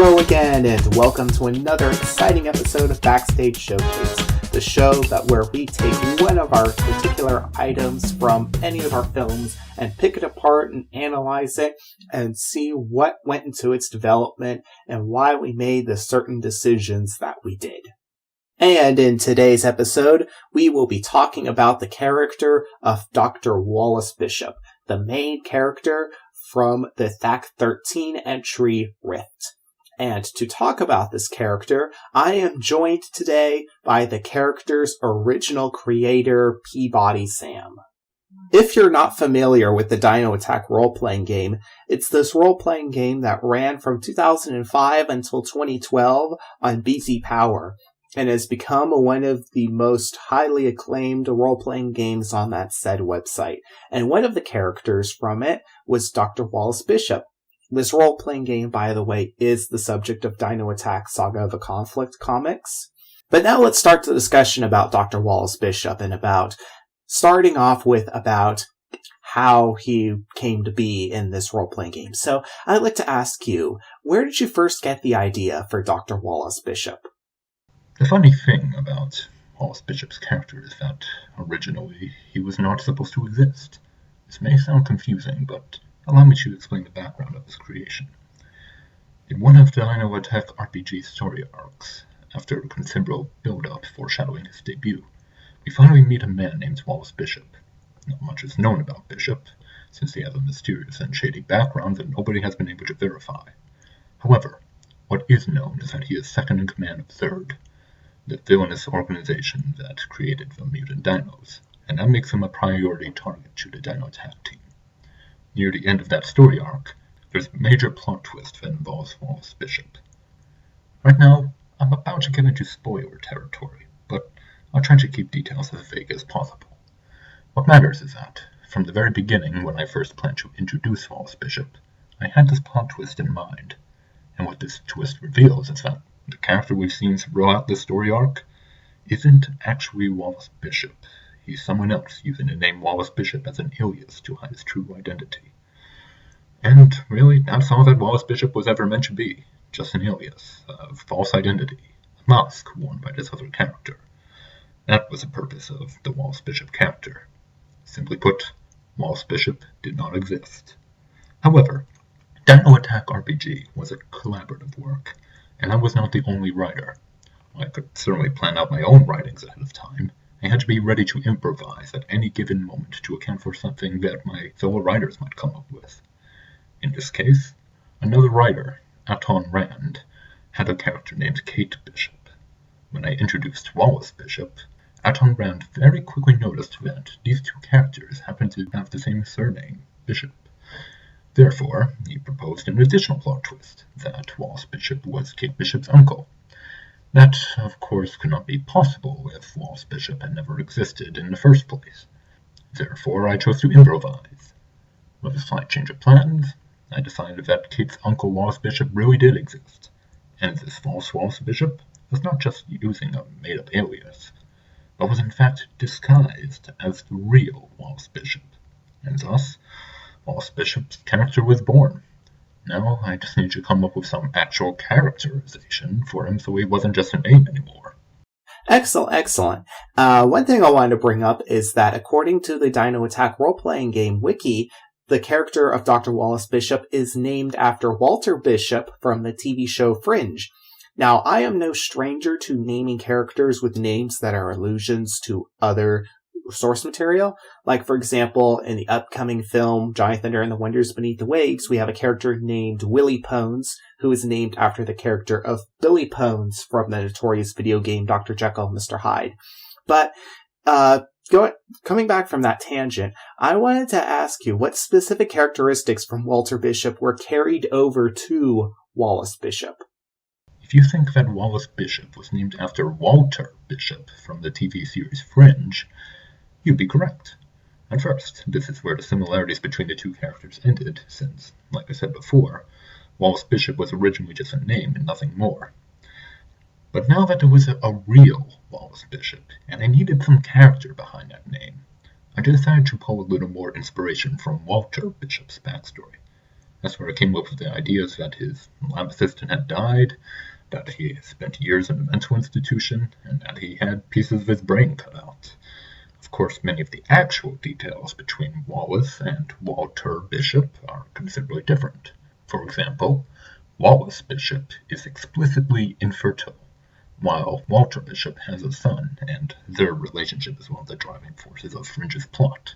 Hello again, and welcome to another exciting episode of Backstage Showcase, the show where we take one of our particular items from any of our films and pick it apart and analyze it and see what went into its development and why we made the certain decisions that we did. And in today's episode, we will be talking about the character of Dr. Wallace Bishop, the main character from the THAC 13 entry Rift. And to talk about this character, I am joined today by the character's original creator, PeabodySam. If you're not familiar with the Dino Attack role-playing game, it's this role-playing game that ran from 2005 until 2012 on BZPower, and has become one of the most highly acclaimed role-playing games on that said website. And one of the characters from it was Dr. Wallace Bishop. This role-playing game, by the way, is the subject of Dino Attack Saga of a Conflict comics. But now let's start the discussion about Dr. Wallace Bishop and starting off with how he came to be in this role-playing game. So I'd like to ask you, where did you first get the idea for Dr. Wallace Bishop? The funny thing about Wallace Bishop's character is that originally he was not supposed to exist. This may sound confusing, but allow me to explain the background of his creation. In one of the Dino Attack RPG story arcs, after a considerable build-up foreshadowing his debut, we finally meet a man named Wallace Bishop. Not much is known about Bishop, since he has a mysterious and shady background that nobody has been able to verify. However, what is known is that he is second in command of Third, the villainous organization that created the mutant dinos, and that makes him a priority target to the Dino Attack team. Near the end of that story arc, there's a major plot twist that involves Wallace Bishop. Right now, I'm about to get into spoiler territory, but I'll try to keep details as vague as possible. What matters is that, from the very beginning when I first planned to introduce Wallace Bishop, I had this plot twist in mind, and what this twist reveals is that the character we've seen throughout the story arc isn't actually Wallace Bishop. He's someone else using the name Wallace Bishop as an alias to hide his true identity. And really, that's all that Wallace Bishop was ever meant to be, just an alias, a false identity, a mask worn by this other character. That was the purpose of the Wallace Bishop character. Simply put, Wallace Bishop did not exist. However, Dino Attack RPG was a collaborative work, and I was not the only writer. While I could certainly plan out my own writings ahead of time, I had to be ready to improvise at any given moment to account for something that my fellow writers might come up with. In this case, another writer, Aton Rand, had a character named Kate Bishop. When I introduced Wallace Bishop, Aton Rand very quickly noticed that these two characters happened to have the same surname, Bishop. Therefore, he proposed an additional plot twist, that Wallace Bishop was Kate Bishop's uncle. That, of course, could not be possible if Wallace Bishop had never existed in the first place. Therefore, I chose to improvise. With a slight change of plans, I decided that Kate's uncle Wallace Bishop really did exist, and this false Wallace Bishop was not just using a made-up alias, but was in fact disguised as the real Wallace Bishop, and thus, Wallace Bishop's character was born. Now I just need to come up with some actual characterization for him so he wasn't just a name anymore. Excellent. One thing I wanted to bring up is that according to the Dino Attack role-playing game wiki, the character of Dr. Wallace Bishop is named after Walter Bishop from the TV show Fringe. Now, I am no stranger to naming characters with names that are allusions to other source material. Like, for example, in the upcoming film Giant Thunder and the Wonders Beneath the Waves, we have a character named Willie Pones, who is named after the character of Billy Pones from the notorious video game Dr. Jekyll and Mr. Hyde. But coming back from that tangent, I wanted to ask you what specific characteristics from Walter Bishop were carried over to Wallace Bishop. If you think that Wallace Bishop was named after Walter Bishop from the TV series Fringe, you'd be correct. At first, this is where the similarities between the two characters ended, since, like I said before, Wallace Bishop was originally just a name and nothing more. But now that there was a real Wallace Bishop, and I needed some character behind that name, I decided to pull a little more inspiration from Walter Bishop's backstory. That's where I came up with the ideas that his lab assistant had died, that he spent years in a mental institution, and that he had pieces of his brain cut out. Of course, many of the actual details between Wallace and Walter Bishop are considerably different. For example, Wallace Bishop is explicitly infertile, while Walter Bishop has a son, and their relationship is one of the driving forces of Fringe's plot.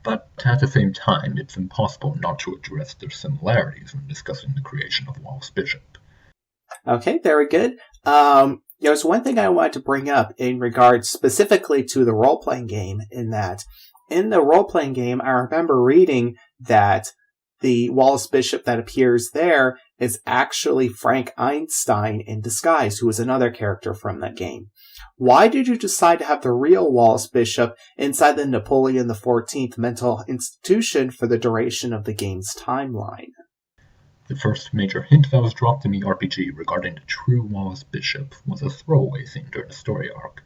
But at the same time, it's impossible not to address their similarities when discussing the creation of Wallace Bishop. Okay, very good. There's one thing I wanted to bring up in regards specifically to the role-playing game, in that in the role-playing game, I remember reading that the Wallace Bishop that appears there is actually Frank Einstein in disguise, who is another character from that game. Why did you decide to have the real Wallace Bishop inside the Napoleon XIV mental institution for the duration of the game's timeline? The first major hint that was dropped in the RPG regarding the true Wallace Bishop was a throwaway scene during the story arc,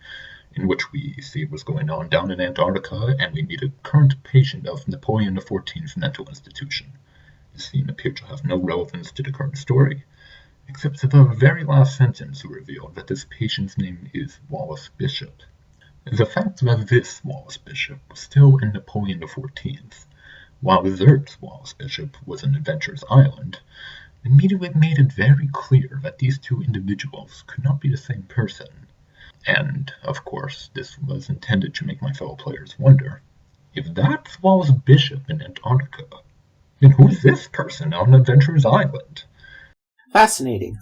in which we see what's going on down in Antarctica, and we meet a current patient of Napoleon XIV's mental institution. The scene appeared to have no relevance to the current story, except for the very last sentence revealed that this patient's name is Wallace Bishop. The fact that this Wallace Bishop was still in Napoleon XIV, while Zert's Wallace Bishop was in Adventure's Island, immediately made it very clear that these two individuals could not be the same person. And, of course, this was intended to make my fellow players wonder, if that's Wallace Bishop in Antarctica, then who is this person on Adventure's Island? Fascinating.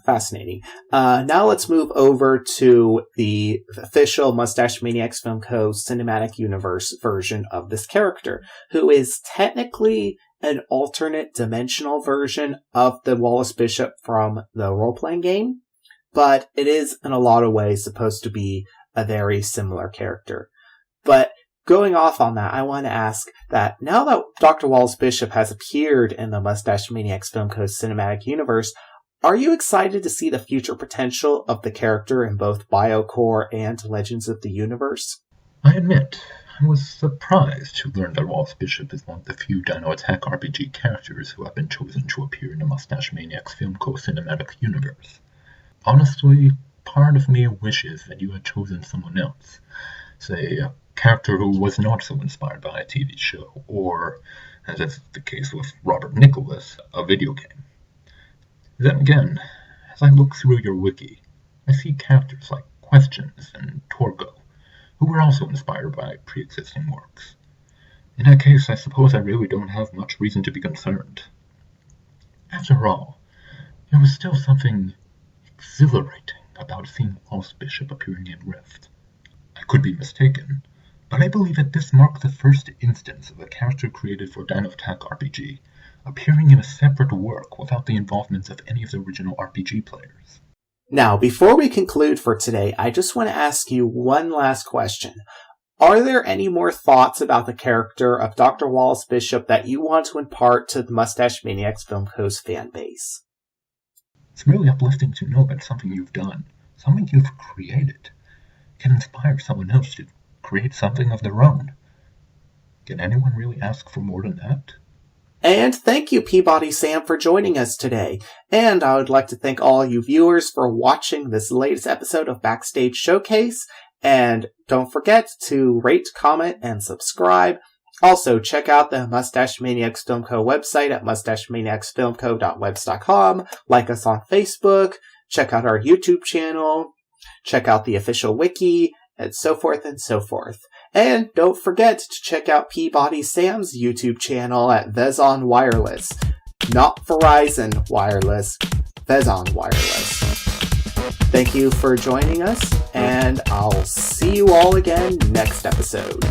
Now let's move over to the official Mustache Maniacs Film Co. Cinematic Universe version of this character, who is technically an alternate dimensional version of the Wallace Bishop from the role-playing game, but it is in a lot of ways supposed to be a very similar character. But going off on that, I want to ask that now that Dr. Wallace Bishop has appeared in the Mustache Maniacs Film Co. Cinematic Universe, are you excited to see the future potential of the character in both BioCore and Legends of the Universe? I admit, I was surprised to learn that Wallace Bishop is one of the few Dino Attack RPG characters who have been chosen to appear in the Mustache Maniacs Film Co. Cinematic Universe. Honestly, part of me wishes that you had chosen someone else, say a character who was not so inspired by a TV show, or, as is the case with Robert Nicholas, a video game. Then again, as I look through your wiki, I see characters like Questions and Torgo, who were also inspired by pre-existing works. In that case, I suppose I really don't have much reason to be concerned. After all, there was still something exhilarating about seeing Wallace Bishop appearing in Rift. I could be mistaken, but I believe that this marked the first instance of a character created for Dino Attack RPG appearing in a separate work without the involvement of any of the original RPG players. Now, before we conclude for today, I just want to ask you one last question. Are there any more thoughts about the character of Dr. Wallace Bishop that you want to impart to the Mustache Maniacs Film Co.'s fan base? It's really uplifting to know that something you've done, something you've created, can inspire someone else to create something of their own. Can anyone really ask for more than that? And thank you, PeabodySam, for joining us today. And I would like to thank all you viewers for watching this latest episode of Backstage Showcase. And don't forget to rate, comment, and subscribe. Also, check out the Mustache Maniacs Film Co. website at mustachemaniacsfilmco.webs.com. Like us on Facebook. Check out our YouTube channel. Check out the official wiki, and so forth and so forth. And don't forget to check out PeabodySam's YouTube channel at Vezon Wireless. Not Verizon Wireless, Vezon Wireless. Thank you for joining us, and I'll see you all again next episode.